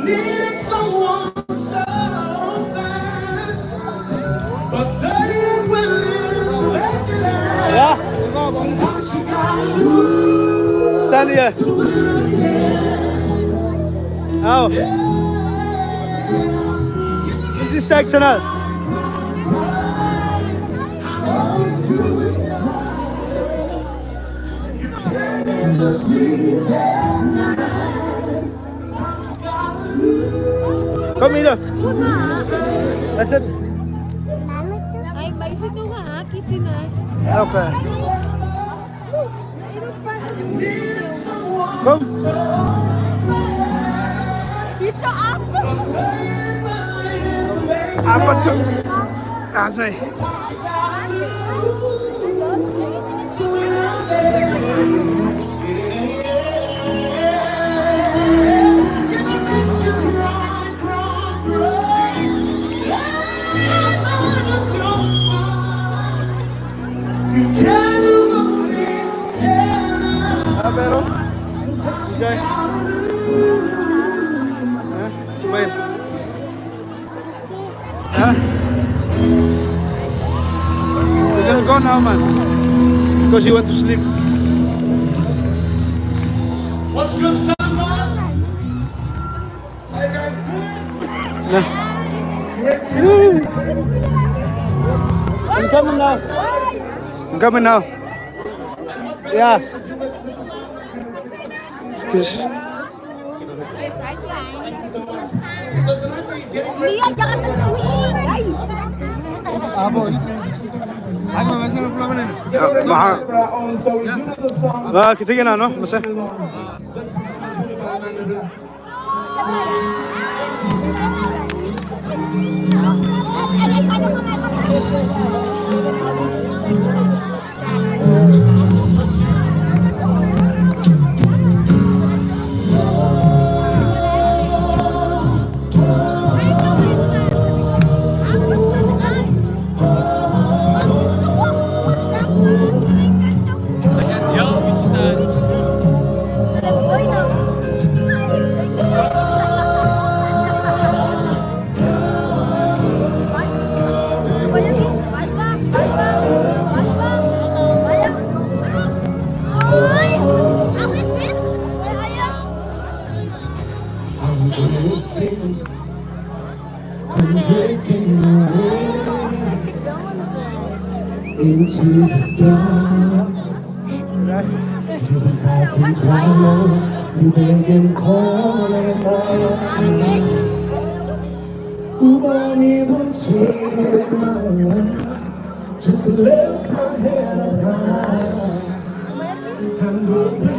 needed someone so bad, but they ain't willing to make it last. Yeah. Sometimes you gotta lose Stand here. to win again. Oh. Is this sectional? Come here. That's it. Ay, baisin mo nga ha, kitty na. Okay. Come. He's so up! Apat to. Asay. Pero? Okay. Wait. Huh? We're gonna go now, man. Because you went to sleep. What's good stuff, guys? Hey guys, I'm coming now. I'm coming now. Yeah. Just... Mia, jangan tentuin! Ay! لا كتير أنا نو بس into the dark. Just time to travel. You beg and call and who won't even see my life? Just lift my head up high and go.